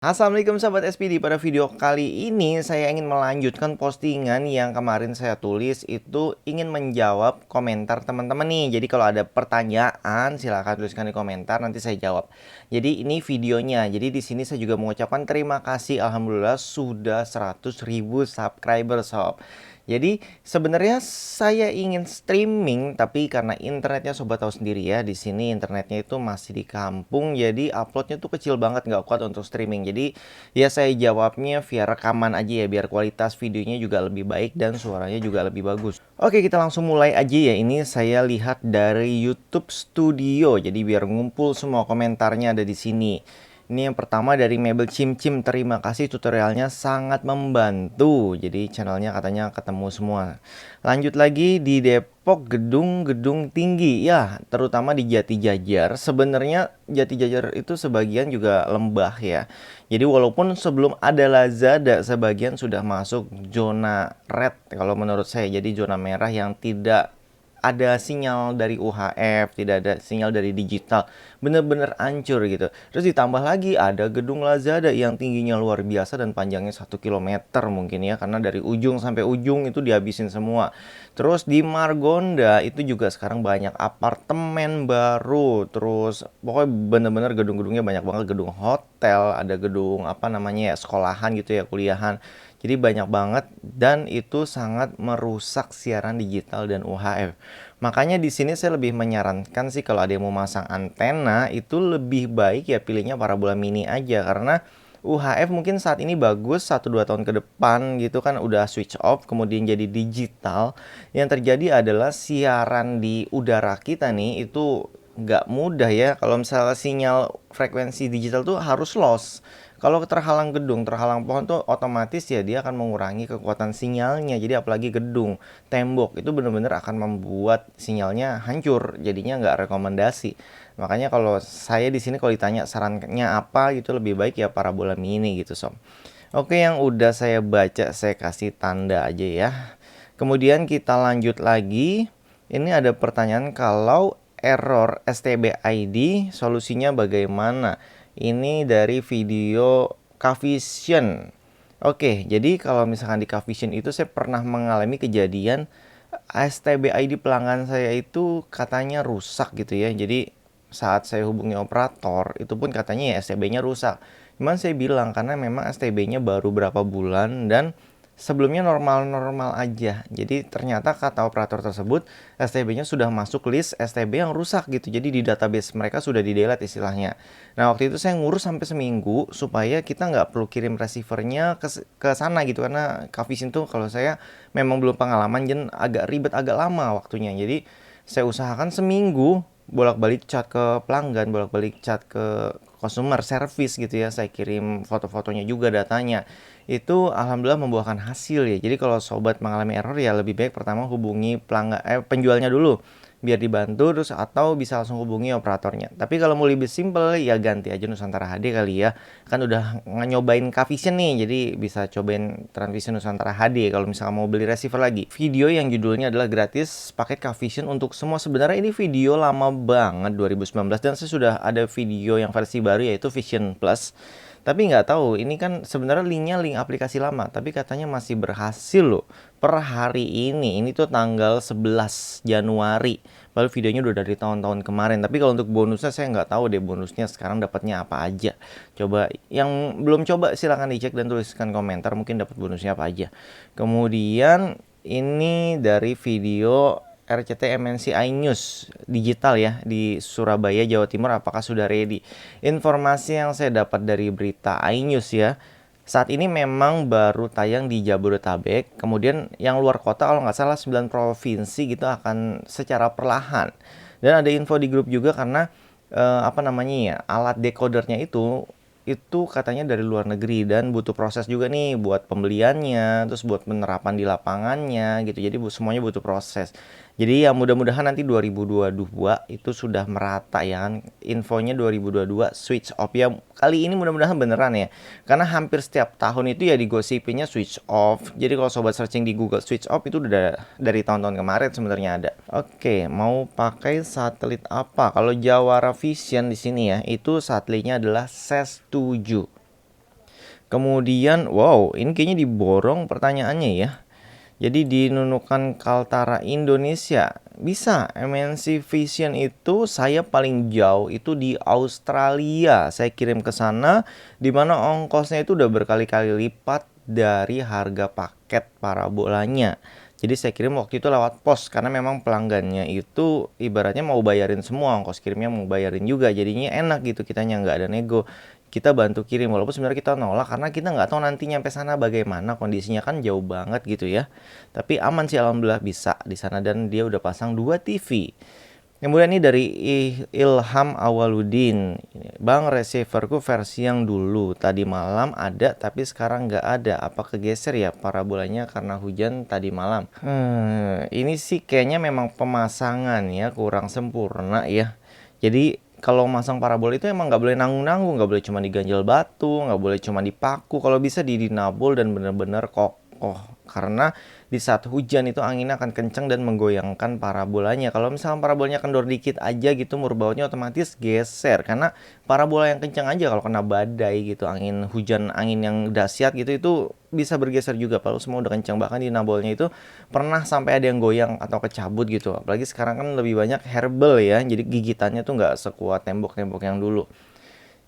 Assalamualaikum sahabat SPD. Pada video kali ini saya ingin melanjutkan postingan yang kemarin saya tulis, itu ingin menjawab komentar teman-teman nih. Jadi kalau ada pertanyaan silahkan tuliskan di komentar, nanti saya jawab. Jadi ini videonya. Jadi di sini saya juga mengucapkan terima kasih, alhamdulillah sudah 100.000 subscriber sob. Jadi sebenarnya saya ingin streaming, tapi karena internetnya sobat tahu sendiri ya, di sini internetnya itu masih di kampung, jadi uploadnya tuh kecil banget, nggak kuat untuk streaming. Jadi ya saya jawabnya via rekaman aja ya, biar kualitas videonya juga lebih baik dan suaranya juga lebih bagus. Oke, kita langsung mulai aja ya. Ini saya lihat dari YouTube Studio, jadi biar ngumpul semua komentarnya ada di sini. Ini yang pertama dari Mabel Cim, terima kasih tutorialnya sangat membantu. Jadi channelnya katanya ketemu semua. Lanjut lagi di Depok gedung-gedung tinggi ya, terutama di Jati Jajar. Sebenarnya Jati Jajar itu sebagian juga lembah ya. Jadi walaupun sebelum ada Lazada, sebagian sudah masuk zona red kalau menurut saya. Jadi zona merah yang tidak ada sinyal dari UHF, tidak ada sinyal dari digital, bener-bener hancur gitu. Terus ditambah lagi ada gedung Lazada yang tingginya luar biasa dan panjangnya 1 kilometer mungkin ya, karena dari ujung sampai ujung itu dihabisin semua. Terus di Margonda itu juga sekarang banyak apartemen baru, terus pokoknya bener-bener gedung-gedungnya banyak banget, gedung hotel, ada gedung apa namanya ya, sekolahan gitu ya, kuliahan. Jadi banyak banget dan itu sangat merusak siaran digital dan UHF. Makanya di sini saya lebih menyarankan sih kalau ada yang mau masang antena itu lebih baik ya pilihnya parabola mini aja, karena UHF mungkin saat ini bagus 1-2 tahun ke depan gitu kan udah switch off kemudian jadi digital. Yang terjadi adalah siaran di udara kita nih itu nggak mudah ya. Kalau misalnya sinyal frekuensi digital tuh harus loss. Kalau terhalang gedung, terhalang pohon tuh otomatis ya dia akan mengurangi kekuatan sinyalnya. Jadi apalagi gedung, tembok itu benar-benar akan membuat sinyalnya hancur. Jadinya nggak rekomendasi. Makanya kalau saya di sini kalau ditanya sarannya apa gitu lebih baik ya parabola mini gitu sob. Oke, yang udah saya baca saya kasih tanda aja ya. Kemudian kita lanjut lagi. Ini ada pertanyaan kalau error STB ID solusinya bagaimana? Ini dari video Kvision. Oke, jadi kalau misalkan di Kvision itu saya pernah mengalami kejadian STB ID pelanggan saya itu katanya rusak gitu ya. Jadi saat saya hubungi operator itu pun katanya ya STB-nya rusak. Cuman saya bilang karena memang STB-nya baru berapa bulan dan sebelumnya normal-normal aja. Jadi ternyata kata operator tersebut STB-nya sudah masuk list STB yang rusak gitu. Jadi di database mereka sudah di-delete istilahnya. Nah waktu itu saya ngurus sampai seminggu supaya kita nggak perlu kirim receivernya ke sana gitu. Karena Kvision tuh kalau saya memang belum pengalaman dan agak ribet, agak lama waktunya. Jadi saya usahakan seminggu bolak-balik chat ke pelanggan, bolak-balik chat ke customer service gitu ya. Saya kirim foto-fotonya juga, datanya. Itu alhamdulillah membuahkan hasil ya. Jadi kalau sobat mengalami error ya lebih baik pertama hubungi penjualnya dulu biar dibantu, terus atau bisa langsung hubungi operatornya. Tapi kalau mau lebih simple ya ganti aja Nusantara HD kali ya. Kan udah nyobain Kvision nih, jadi bisa cobain Transvision Nusantara HD kalau misalnya mau beli receiver lagi. Video yang judulnya adalah gratis paket Kvision untuk semua. Sebenarnya ini video lama banget 2019 dan saya sudah ada video yang versi baru yaitu Vision Plus. Tapi nggak tahu, ini kan sebenarnya linknya link aplikasi lama, tapi katanya masih berhasil loh per hari ini. Ini tuh tanggal 11 Januari. Padahal videonya udah dari tahun-tahun kemarin. Tapi kalau untuk bonusnya saya nggak tahu deh bonusnya sekarang dapatnya apa aja. Coba yang belum coba silahkan dicek dan tuliskan komentar mungkin dapat bonusnya apa aja. Kemudian ini dari video RCT MNC iNews digital ya di Surabaya, Jawa Timur, apakah sudah ready? Informasi yang saya dapat dari berita iNews ya, saat ini memang baru tayang di Jabodetabek, kemudian yang luar kota kalau nggak salah 9 provinsi gitu akan secara perlahan. Dan ada info di grup juga karena apa namanya ya, alat decodernya itu katanya dari luar negeri dan butuh proses juga nih buat pembeliannya, terus buat penerapan di lapangannya gitu. Jadi semuanya butuh proses. Jadi ya mudah-mudahan nanti 2022 itu sudah merata ya kan. Infonya 2022 switch off ya. Kali ini mudah-mudahan beneran ya. Karena hampir setiap tahun itu ya digosipinnya switch off. Jadi kalau sobat searching di Google switch off itu udah dari tahun-tahun kemarin sebenarnya ada. Oke, mau pakai satelit apa? Kalau Jawara Vision di sini ya, itu satelitnya adalah SES 7. Kemudian, wow, ini kayaknya diborong pertanyaannya ya. Jadi di Nunukan Kaltara Indonesia, bisa MNC Vision itu saya paling jauh itu di Australia. Saya kirim ke sana, di mana ongkosnya itu udah berkali-kali lipat dari harga paket parabolanya. Jadi saya kirim waktu itu lewat pos, karena memang pelanggannya itu ibaratnya mau bayarin semua, ongkos kirimnya mau bayarin juga. Jadinya enak gitu, kitanya nggak ada nego, kita bantu kirim, walaupun sebenarnya kita nolak karena kita nggak tahu nanti nyampe sana bagaimana kondisinya, kan jauh banget gitu ya. Tapi aman sih, alhamdulillah bisa di sana, dan dia udah pasang 2 TV. Kemudian ini dari Ilham Awaludin. Bang, receiverku versi yang dulu tadi malam ada tapi sekarang nggak ada. Apa kegeser ya parabolanya karena hujan tadi malam? Ini sih kayaknya memang pemasangan ya kurang sempurna ya. Jadi kalau masang parabol itu emang nggak boleh nanggung-nanggung, nggak boleh cuma diganjel batu, nggak boleh cuma dipaku. Kalau bisa dinabol dan bener-bener kokoh. Karena di saat hujan itu anginnya akan kencang dan menggoyangkan parabolanya. Kalau misalnya parabolanya kendor dikit aja gitu, murbautnya otomatis geser. Karena parabola yang kencang aja kalau kena badai gitu, angin hujan, angin yang dahsyat gitu, itu bisa bergeser juga. Kalau semua udah kencang, bahkan di nabolnya itu pernah sampai ada yang goyang atau kecabut gitu. Apalagi sekarang kan lebih banyak herbal ya, jadi gigitannya tuh nggak sekuat tembok-tembok yang dulu.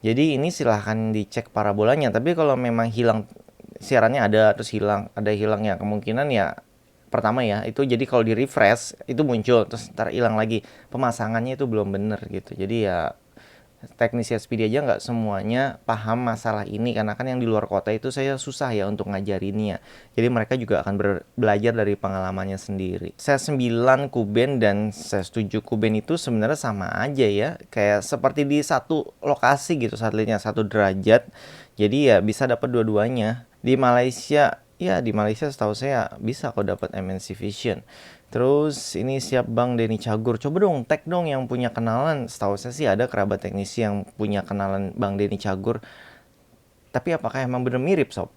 Jadi ini silahkan dicek parabolanya. Tapi kalau memang hilang siarannya, ada terus hilang, ada hilangnya, kemungkinan ya pertama ya itu, jadi kalau di refresh itu muncul terus ntar hilang lagi, pemasangannya itu belum bener gitu. Jadi ya teknisi SPD aja nggak semuanya paham masalah ini, karena kan yang di luar kota itu saya susah ya untuk ngajarinnya. Jadi mereka juga akan belajar dari pengalamannya sendiri. Saya 9 kuben dan saya 7 kuben itu sebenarnya sama aja ya, kayak seperti di satu lokasi gitu, satelitnya 1 derajat. Jadi ya bisa dapat dua-duanya. Di Malaysia, ya di Malaysia setahu saya bisa kok dapat MNC Vision. Terus ini siap Bang Denny Cagur. Coba dong tag dong yang punya kenalan. Setahu saya sih ada kerabat teknisi yang punya kenalan Bang Denny Cagur. Tapi apakah emang bener mirip sob?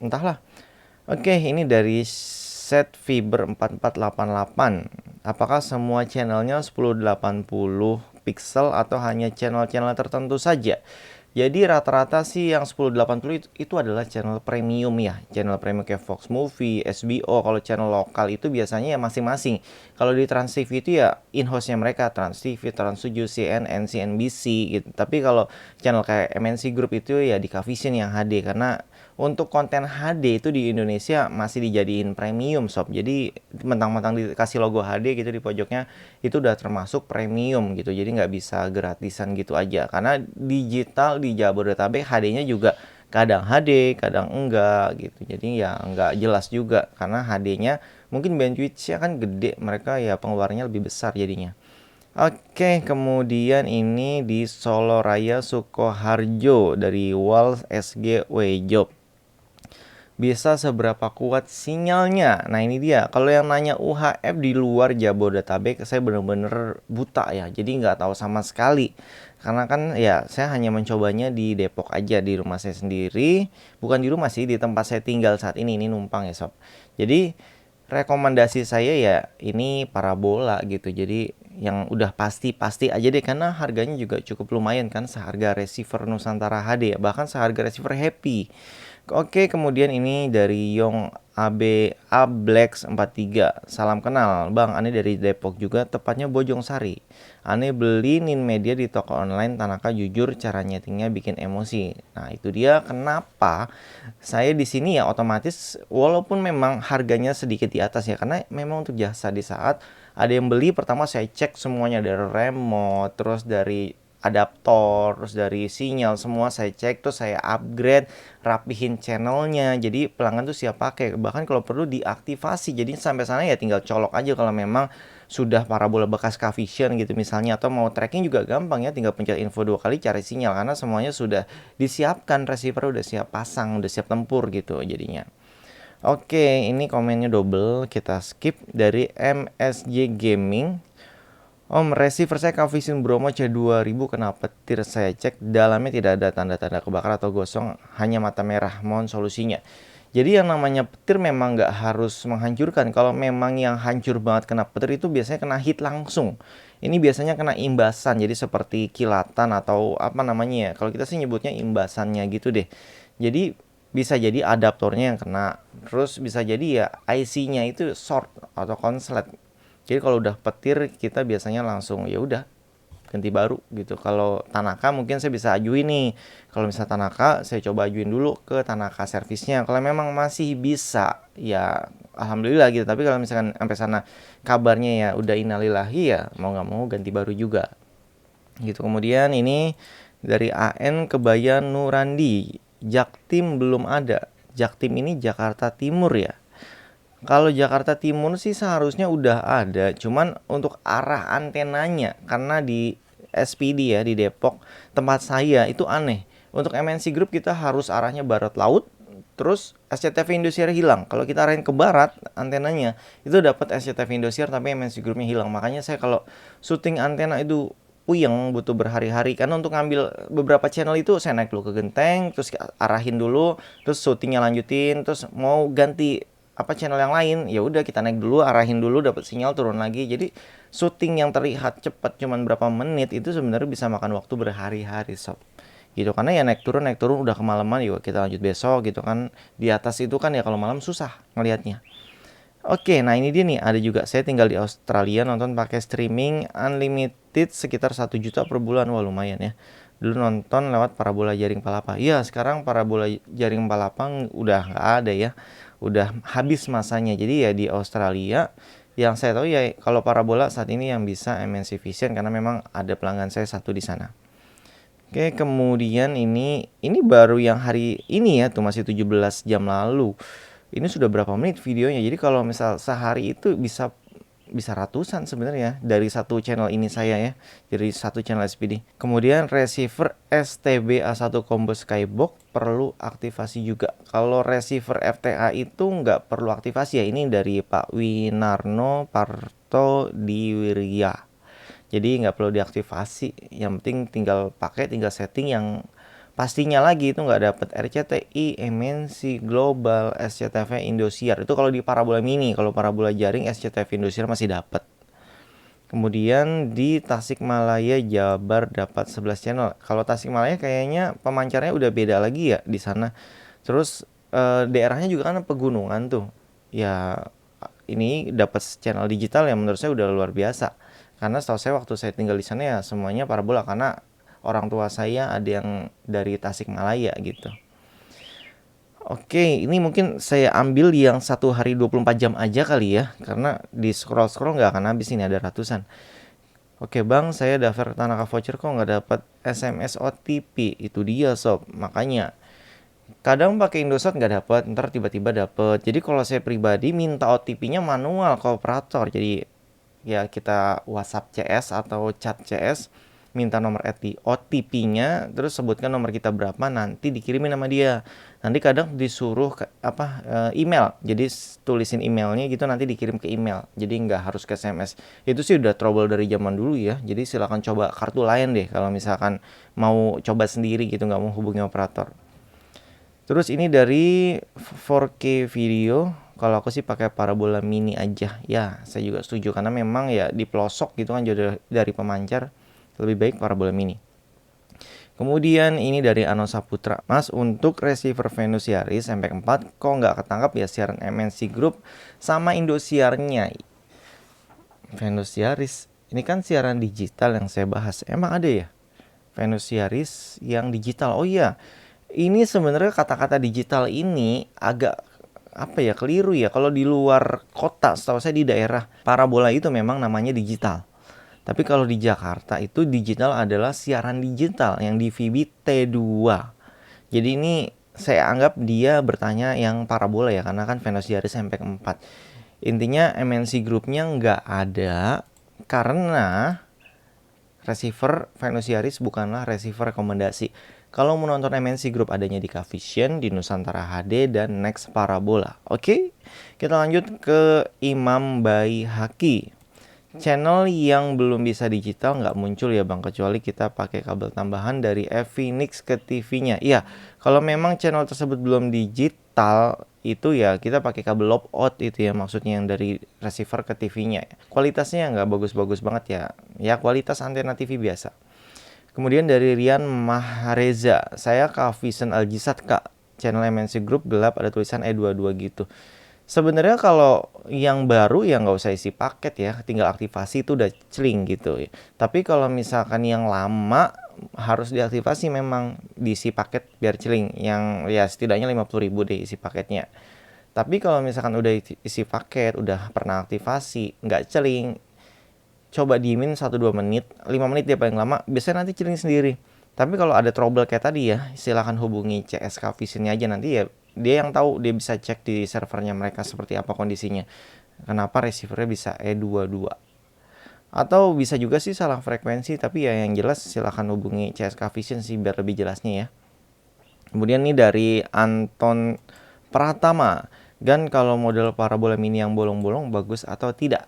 Entahlah. Oke, ini dari Set Fiber 4488. Apakah semua channelnya 1080 pixel atau hanya channel-channel tertentu saja? Jadi rata-rata sih yang 1080 itu adalah channel premium ya. Channel premium kayak Fox Movie, SBO. Kalau channel lokal itu biasanya ya masing-masing. Kalau di Trans TV itu ya in-house-nya mereka, Trans TV, Trans 7, CNN, CNBC gitu. Tapi kalau channel kayak MNC Group itu ya di Kavision yang HD, karena untuk konten HD itu di Indonesia masih dijadiin premium sob. Jadi mentang-mentang dikasih logo HD gitu di pojoknya, itu udah termasuk premium gitu. Jadi nggak bisa gratisan gitu aja. Karena digital di Jabodetabek HD-nya juga kadang HD, kadang enggak gitu. Jadi ya nggak jelas juga, karena HD-nya mungkin bandwidth-nya kan gede, mereka ya pengeluarannya lebih besar jadinya. Oke, kemudian ini di Solo Raya Sukoharjo dari Wal SG Wejob. Bisa seberapa kuat sinyalnya? Nah ini dia, kalau yang nanya UHF di luar Jabodetabek, saya bener-bener buta ya, jadi nggak tahu sama sekali. Karena kan ya saya hanya mencobanya di Depok aja, di rumah saya sendiri. Bukan di rumah sih, di tempat saya tinggal saat ini numpang ya sob. Jadi rekomendasi saya ya ini parabola gitu. Jadi yang udah pasti-pasti aja deh, karena harganya juga cukup lumayan kan, seharga receiver Nusantara HD ya, bahkan seharga receiver Happy. Oke, kemudian ini dari Yong AB Ablex 43. Salam kenal, Bang. Ane dari Depok juga, tepatnya Bojong Sari. Ane beli Nin Media di toko online Tanaka, jujur cara nyetingnya bikin emosi. Nah, itu dia kenapa saya di sini ya otomatis, walaupun memang harganya sedikit di atas ya, karena memang untuk jasa di saat ada yang beli, pertama saya cek semuanya dari remote, terus dari adaptor, terus dari sinyal, semua saya cek, terus saya upgrade, rapihin channelnya, jadi pelanggan tuh siap pakai. Bahkan kalau perlu diaktifasi, jadi sampai sana ya tinggal colok aja kalau memang sudah parabola bekas Kavision gitu misalnya, atau mau tracking juga gampang ya, tinggal pencet info 2 kali cari sinyal, karena semuanya sudah disiapkan, receiver udah siap pasang, udah siap tempur gitu jadinya. Oke, ini komennya double, kita skip. Dari MSJ Gaming. Om, receiver saya Kavision Bromo C2000 kena petir, saya cek dalamnya tidak ada tanda-tanda kebakaran atau gosong, hanya mata merah. Mohon solusinya. Jadi yang namanya petir memang nggak harus menghancurkan. Kalau memang yang hancur banget kena petir itu biasanya kena hit langsung. Ini biasanya kena imbasan, jadi seperti kilatan atau apa namanya ya. Kalau kita sih nyebutnya imbasannya gitu deh. Jadi bisa jadi adaptornya yang kena, terus bisa jadi ya IC-nya itu short atau konslet. Jadi kalau udah petir kita biasanya langsung ya udah ganti baru gitu. Kalau Tanaka mungkin saya bisa ajuin nih. Kalau misalnya Tanaka, saya coba ajuin dulu ke Tanaka servisnya. Kalau memang masih bisa, ya alhamdulillah gitu. Tapi kalau misalkan sampai sana kabarnya ya udah innalillahi, ya mau nggak mau ganti baru juga. Gitu. Kemudian ini dari AN Kebayan Nurandi. Jaktim belum ada. Jaktim ini Jakarta Timur ya. Kalau Jakarta Timur sih seharusnya udah ada, cuman untuk arah antenanya, karena di SPD ya di Depok tempat saya itu aneh. Untuk MNC Group kita harus arahnya barat laut, terus SCTV Indosiar hilang. Kalau kita arahin ke barat antenanya itu dapat SCTV Indosiar tapi MNC Groupnya hilang. Makanya saya kalau syuting antena itu puyeng, butuh berhari-hari karena untuk ngambil beberapa channel itu saya naik dulu ke genteng, terus arahin dulu, terus syutingnya lanjutin, terus mau ganti channel yang lain, ya udah kita naik dulu, arahin dulu, dapat sinyal, turun lagi. Jadi syuting yang terlihat cepat cuman berapa menit itu sebenarnya bisa makan waktu berhari-hari sob, gitu. Karena ya naik turun udah kemalaman, yuk kita lanjut besok gitu kan. Di atas itu kan ya kalau malam susah ngelihatnya. Oke, nah ini dia nih, ada juga saya tinggal di Australia, nonton pakai streaming unlimited sekitar 1 juta per bulan. Wah lumayan ya. Dulu nonton lewat parabola jaring Palapa. Iya, sekarang parabola jaring Palapa udah nggak ada ya. Udah habis masanya. Jadi ya di Australia yang saya tahu ya kalau parabola saat ini yang bisa MNC Vision, karena memang ada pelanggan saya satu di sana. Oke, kemudian ini baru yang hari ini ya, tuh masih 17 jam lalu. Ini sudah berapa menit videonya. Jadi kalau misal sehari itu bisa ratusan sebenarnya dari satu channel ini saya ya, dari satu channel SPD. Kemudian receiver STB A1 combo Skybox perlu aktivasi juga. Kalau receiver FTA itu nggak perlu aktivasi ya. Ini dari Pak Winarno Parto Diwirya. Jadi nggak perlu diaktifasi. Yang penting tinggal pakai, tinggal setting yang pastinya lagi itu nggak dapat RCTI, MNC Global, SCTV Indosiar. Itu kalau di parabola mini. Kalau parabola jaring SCTV Indosiar masih dapat. Kemudian di Tasikmalaya Jabar dapat 11 channel. Kalau Tasikmalaya kayaknya pemancarnya udah beda lagi ya di sana. Terus daerahnya juga kan pegunungan tuh. Ya ini dapat channel digital yang menurut saya udah luar biasa. Karena setahu saya waktu saya tinggal di sana ya semuanya parabola, karena orang tua saya ada yang dari Tasikmalaya gitu. Oke, ini mungkin saya ambil yang 1 hari 24 jam aja kali ya, karena di scroll-scroll nggak akan habis, ini ada ratusan. Oke bang, saya daftar Tanaka voucher kok nggak dapat SMS OTP. Itu dia sob, makanya kadang pakai Indosat nggak dapat, ntar tiba-tiba dapat. Jadi kalau saya pribadi minta OTP-nya manual ke operator. Jadi ya kita WhatsApp CS atau chat CS, minta nomor OTP-nya, terus sebutkan nomor kita berapa, nanti dikirimin sama dia. Nanti kadang disuruh email, jadi tulisin emailnya gitu, nanti dikirim ke email. Jadi nggak harus ke SMS. Itu sih udah trouble dari zaman dulu ya. Jadi silakan coba kartu lain deh kalau misalkan mau coba sendiri gitu, nggak mau hubungi operator. Terus ini dari 4K video. Kalau aku sih pakai parabola mini aja. Ya, saya juga setuju karena memang ya di pelosok gitu kan jauh dari pemancar. Lebih baik parabola mini. Kemudian ini dari Ano Saputra. Mas, untuk receiver Venus Yaris MP4 kok nggak ketangkap ya siaran MNC Group sama Indosiarnya? Venus Yaris, ini kan siaran digital yang saya bahas. Emang ada ya Venus Yaris yang digital? Oh iya, ini sebenarnya kata-kata digital ini agak keliru ya. Kalau di luar kota, setahu saya di daerah parabola itu memang namanya digital. Tapi kalau di Jakarta itu digital adalah siaran digital yang di VB T2. Jadi ini saya anggap dia bertanya yang parabola ya, karena kan Venus Yaris MP4. Intinya MNC Groupnya nggak ada karena receiver Venus Yaris bukanlah receiver rekomendasi. Kalau mau nonton MNC Group adanya di Kavision, di Nusantara HD, dan Next Parabola. Oke, kita lanjut ke Imam Bayi Haki. Channel yang belum bisa digital nggak muncul ya bang, kecuali kita pakai kabel tambahan dari Phoenix ke TV-nya. Iya, kalau memang channel tersebut belum digital, itu ya kita pakai kabel lob out itu ya, maksudnya yang dari receiver ke TV-nya. Kualitasnya nggak bagus-bagus banget ya, ya kualitas antena TV biasa. Kemudian dari Rian Mahreza, saya Kavision Aljizat kak, channel MNC Group gelap, ada tulisan E22 gitu. Sebenarnya kalau yang baru ya nggak usah isi paket ya, tinggal aktivasi itu udah celing gitu ya. Tapi kalau misalkan yang lama harus diaktifasi, memang diisi paket biar celing. Yang ya setidaknya 50.000 deh isi paketnya. Tapi kalau misalkan udah isi paket, udah pernah aktivasi, nggak celing, coba diemin 1-2 menit, 5 menit dia paling lama, biasanya nanti celing sendiri. Tapi kalau ada trouble kayak tadi ya, silahkan hubungi CSK Vision aja, nanti ya dia yang tahu, dia bisa cek di servernya mereka seperti apa kondisinya. Kenapa receivernya bisa E22. Atau bisa juga sih salah frekuensi, tapi ya yang jelas silahkan hubungi CSK Vision sih biar lebih jelasnya ya. Kemudian nih dari Anton Pratama, Gan, kalau model parabola mini yang bolong-bolong bagus atau tidak?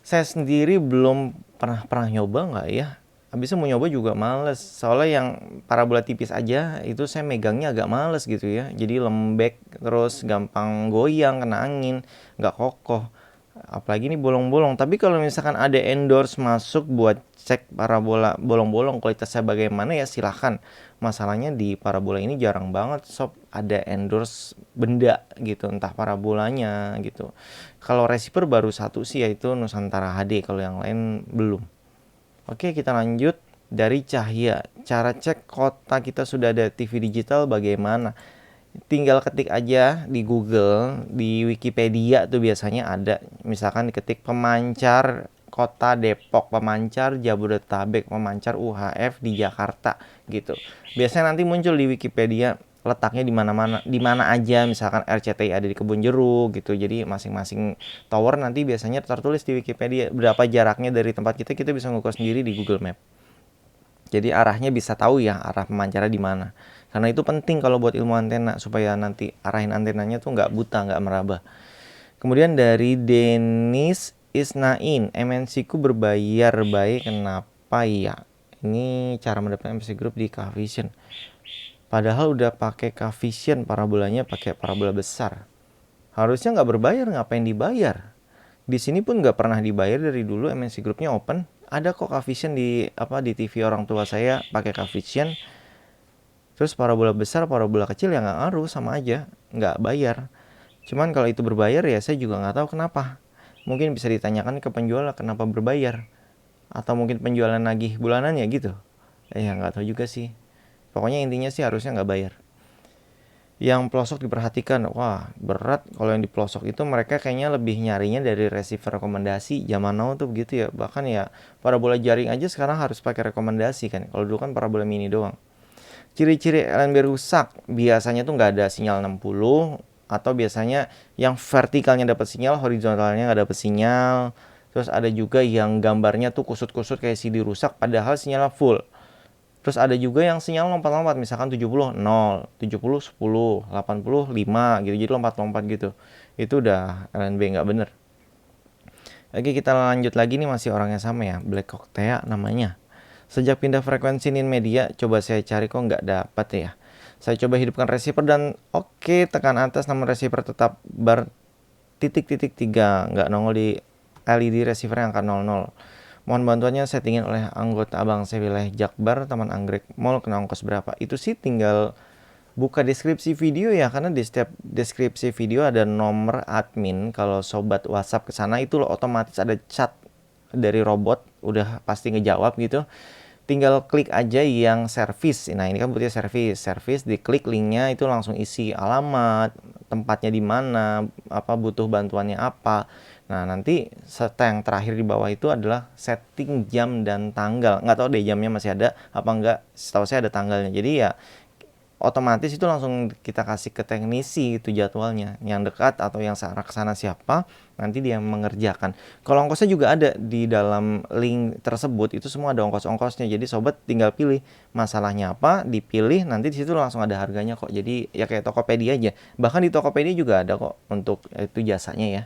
Saya sendiri belum pernah nyoba nggak ya. Habisnya mau nyoba juga males. Soalnya yang parabola tipis aja itu saya megangnya agak males gitu ya. Jadi lembek, terus gampang goyang, kena angin, nggak kokoh. Apalagi ini bolong-bolong. Tapi kalau misalkan ada endorse masuk buat cek parabola bolong-bolong kualitasnya bagaimana, ya silahkan. Masalahnya di parabola ini jarang banget sob ada endorse benda gitu, entah parabolanya gitu. Kalau receiver baru satu sih, yaitu Nusantara HD, kalau yang lain belum. Oke, kita lanjut dari Cahya. Cara cek kota kita sudah ada TV digital bagaimana? Tinggal ketik aja di Google, di Wikipedia tuh biasanya ada. Misalkan diketik pemancar kota Depok, pemancar Jabodetabek, pemancar UHF di Jakarta gitu. Biasanya nanti muncul di Wikipedia letaknya di mana-mana, di mana aja. Misalkan RCTI ada di Kebun Jeruk gitu. Jadi masing-masing tower nanti biasanya tertulis di Wikipedia berapa jaraknya dari tempat kita bisa ngukur sendiri di Google Map. Jadi arahnya bisa tahu ya, arah pemancarnya di mana. Karena itu penting kalau buat ilmu antena, supaya nanti arahin antenanya tuh nggak buta, nggak meraba. Kemudian dari Denis Isnain, MNC ku berbayar baik, kenapa ya? Ini cara mendapatkan MNC Group di Kvision. Padahal udah pakai Kvision, parabolanya pakai parabola besar. Harusnya nggak berbayar, ngapain dibayar? Di sini pun nggak pernah dibayar dari dulu, MNC Groupnya open. Ada kok Kvision di TV orang tua saya pakai Kvision. Terus parabola besar, parabola kecil ya nggak ngaruh, sama aja, nggak bayar. Cuman kalau itu berbayar ya saya juga nggak tahu kenapa. Mungkin bisa ditanyakan ke penjual kenapa berbayar. Atau mungkin penjualan nagih bulanan ya gitu. Ya nggak tahu juga sih. Pokoknya intinya sih harusnya nggak bayar. Yang pelosok diperhatikan, wah berat. Kalau yang di pelosok itu mereka kayaknya lebih nyarinya dari receiver rekomendasi. Zaman now tuh begitu ya. Bahkan ya parabola jaring aja sekarang harus pakai rekomendasi kan. Kalau dulu kan parabola mini doang. Ciri-ciri LNB rusak biasanya tuh nggak ada sinyal 60, atau biasanya yang vertikalnya dapat sinyal, horizontalnya nggak dapat sinyal. Terus ada juga yang gambarnya tuh kusut-kusut kayak CD rusak padahal sinyalnya full. Terus ada juga yang sinyal lompat-lompat, misalkan 70 0, 70 10, 80 5 gitu. Jadi lompat-lompat gitu. Itu udah LNB nggak bener. Oke, kita lanjut lagi nih, masih orang yang sama ya, Black Cocktail namanya. Sejak pindah frekuensi Nin Media, coba saya cari kok nggak dapat ya. Saya coba hidupkan receiver dan oke, tekan atas nama receiver tetap bar titik-titik 3, nggak nongol di LED receiver yang angka 00. Mohon bantuannya, settingin oleh anggota abang saya wilayah Jakbar, Taman Anggrek Mall, kena ongkos berapa? Itu sih tinggal buka deskripsi video ya, karena di setiap deskripsi video ada nomor admin. Kalau sobat WhatsApp ke sana itu loh, otomatis ada chat dari robot, udah pasti ngejawab gitu. Tinggal klik aja yang service. Nah, ini kan butuhnya service, diklik linknya itu langsung isi alamat, tempatnya di mana, apa butuh bantuannya apa. Nah, nanti serta yang terakhir di bawah itu adalah setting jam dan tanggal. Nggak tahu deh jamnya masih ada apa enggak. Setahu saya ada tanggalnya. Jadi ya otomatis itu langsung kita kasih ke teknisi itu jadwalnya, yang dekat atau yang searah ke sana siapa, nanti dia mengerjakan. Kalau ongkosnya juga ada di dalam link tersebut, itu semua ada ongkos-ongkosnya. Jadi sobat tinggal pilih masalahnya apa, dipilih, nanti di situ langsung ada harganya kok. Jadi ya kayak Tokopedia aja. Bahkan di Tokopedia juga ada kok untuk itu jasanya ya.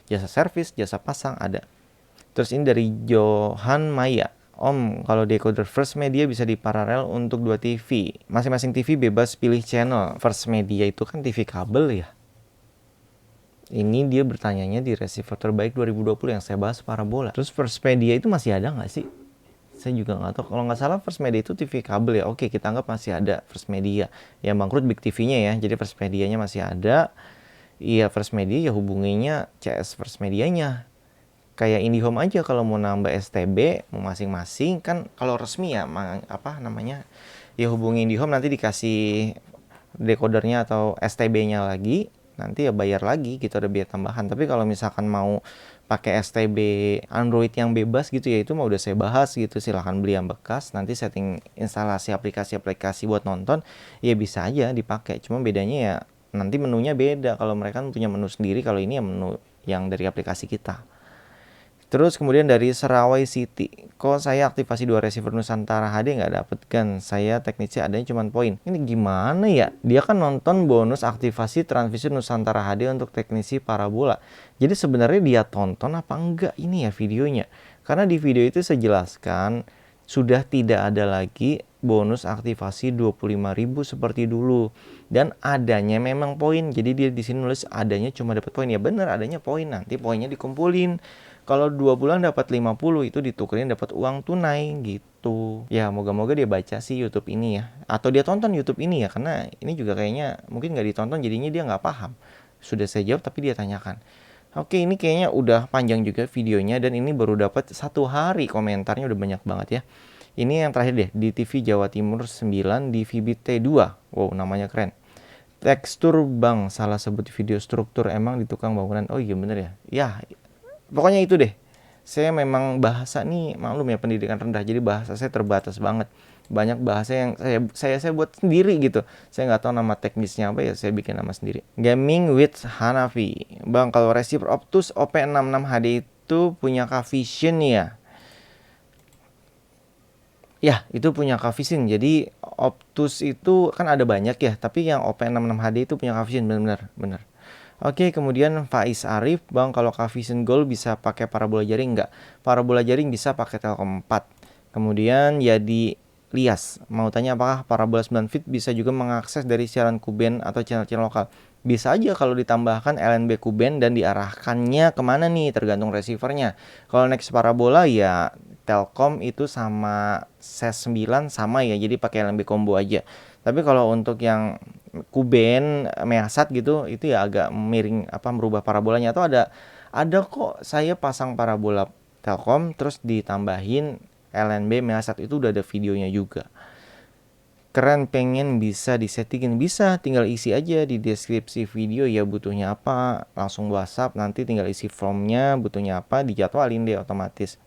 Jasa servis, jasa pasang ada. Terus ini dari Johan Maya. Om, kalau decoder First Media bisa diparalel untuk 2 TV. Masing-masing TV bebas pilih channel. First Media itu kan TV kabel ya. Ini dia bertanyanya di receiver terbaik 2020 yang saya bahas parabola. Terus First Media itu masih ada nggak sih? Saya juga nggak tahu, kalau nggak salah First Media itu TV kabel ya. Oke, kita anggap masih ada First Media. Yang bangkrut Big TV-nya ya, jadi First Media-nya masih ada. Iya, First Media ya hubunginya CS First Media-nya. Kayak IndiHome aja kalau mau nambah STB mau masing-masing kan, kalau resmi ya apa namanya, ya hubungi IndiHome, nanti dikasih decodernya atau STB-nya lagi, nanti ya bayar lagi gitu, ada biaya tambahan. Tapi kalau misalkan mau pakai STB Android yang bebas gitu ya, itu mah udah saya bahas gitu, silahkan beli yang bekas, nanti setting instalasi aplikasi-aplikasi buat nonton ya bisa aja dipakai. Cuma bedanya ya nanti menunya beda, kalau mereka kan punya menu sendiri, kalau ini ya menu yang dari aplikasi kita. Terus kemudian dari Serawai City, kok saya aktivasi 2 receiver Nusantara HD nggak dapet kan? Saya teknisnya adanya cuma poin. Ini gimana ya? Dia kan nonton bonus aktivasi transmisi Nusantara HD untuk teknisi parabola. Jadi sebenarnya dia tonton apa enggak ini ya videonya? Karena di video itu saya jelaskan sudah tidak ada lagi bonus aktivasi 25.000 seperti dulu, dan adanya memang poin. Jadi dia di sini nulis adanya cuma dapat poin. Ya bener, adanya poin, nanti poinnya dikumpulin. Kalau 2 bulan dapat 50 itu ditukerin dapat uang tunai gitu. Ya moga-moga dia baca sih YouTube ini ya, atau dia tonton YouTube ini ya, karena ini juga kayaknya mungkin nggak ditonton jadinya dia nggak paham. Sudah saya jawab tapi dia tanyakan. Oke, ini kayaknya udah panjang juga videonya, dan ini baru dapat 1 hari komentarnya udah banyak banget ya. Ini yang terakhir deh, di TV Jawa Timur 9 di VBT2. Wow, namanya keren. Tekstur bang, salah sebut video struktur, emang di tukang bangunan. Oh iya bener ya. Ya, pokoknya itu deh. Saya memang bahasa nih, maklum ya, pendidikan rendah, jadi bahasa saya terbatas banget. Banyak bahasa yang saya buat sendiri gitu. Saya nggak tahu nama teknisnya apa ya, saya bikin nama sendiri. Gaming with Hanafi. Bang, kalau receiver Optus OP66 HD itu punya Vision ya? Ya, itu punya Vision. Jadi Optus itu kan ada banyak ya, tapi yang OP66 HD itu punya Vision, benar. Oke, kemudian Faiz Arif, Bang, kalau Vision Gold bisa pakai parabola jaring nggak? Parabola jaring bisa pakai Telkom 4. Kemudian ya di Lias, mau tanya apakah parabola 9 feet bisa juga mengakses dari siaran Kuben atau channel-channel lokal? Bisa aja kalau ditambahkan LNB Kuben dan diarahkannya kemana nih, tergantung receivernya. Kalau next parabola ya Telkom itu sama SES 9 sama ya, jadi pakai LNB combo aja. Tapi kalau untuk yang Kuben, Measat gitu, itu ya agak miring, apa, merubah parabolanya. Atau ada kok saya pasang parabola Telkom terus ditambahin LNB Measat, itu udah ada videonya juga. Keren, pengen bisa disettingin, bisa, tinggal isi aja di deskripsi video ya butuhnya apa, langsung WhatsApp, nanti tinggal isi formnya butuhnya apa, dijadwalin deh otomatis.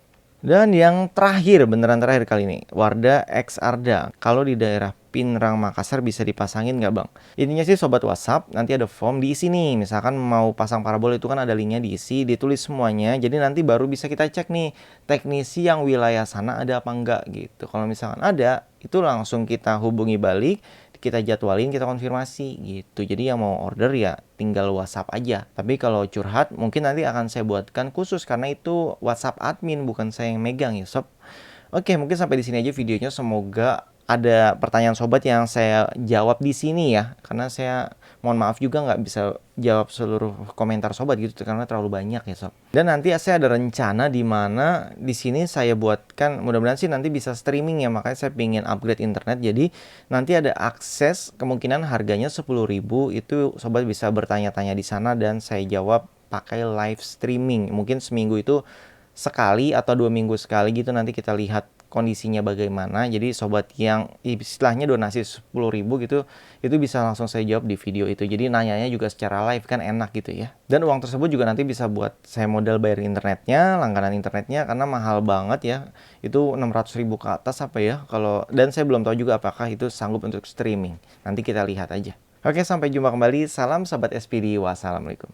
Dan yang terakhir, beneran terakhir kali ini, Wardah X Arda. Kalau di daerah Pinrang Makassar bisa dipasangin nggak bang? Intinya sih sobat WhatsApp, nanti ada form diisi nih. Misalkan mau pasang parabola itu kan ada linknya, diisi, ditulis semuanya. Jadi nanti baru bisa kita cek nih, teknisi yang wilayah sana ada apa enggak gitu. Kalau misalkan ada, itu langsung kita hubungi balik, kita jadwalin, kita konfirmasi gitu. Jadi yang mau order ya tinggal WhatsApp aja. Tapi kalau curhat mungkin nanti akan saya buatkan khusus, karena itu WhatsApp admin, bukan saya yang megang ya sob. Oke, mungkin sampai di sini aja videonya. Semoga ada pertanyaan sobat yang saya jawab di sini ya, karena saya mohon maaf juga nggak bisa jawab seluruh komentar sobat gitu karena terlalu banyak ya sob. Dan nanti saya ada rencana di mana di sini saya buatkan, mudah-mudahan sih nanti bisa streaming ya, makanya saya pengen upgrade internet. Jadi nanti ada akses, kemungkinan harganya 10.000, itu sobat bisa bertanya-tanya di sana dan saya jawab pakai live streaming. Mungkin seminggu itu sekali atau 2 minggu sekali gitu, nanti kita lihat kondisinya bagaimana. Jadi sobat yang istilahnya donasi 10.000 gitu, itu bisa langsung saya jawab di video itu. Jadi nanyanya juga secara live kan enak gitu ya. Dan uang tersebut juga nanti bisa buat saya modal bayar internetnya, langganan internetnya, karena mahal banget ya. Itu 600.000 ke atas apa ya kalau, dan saya belum tahu juga apakah itu sanggup untuk streaming. Nanti kita lihat aja. Oke, sampai jumpa kembali. Salam sahabat SPD. Wassalamualaikum.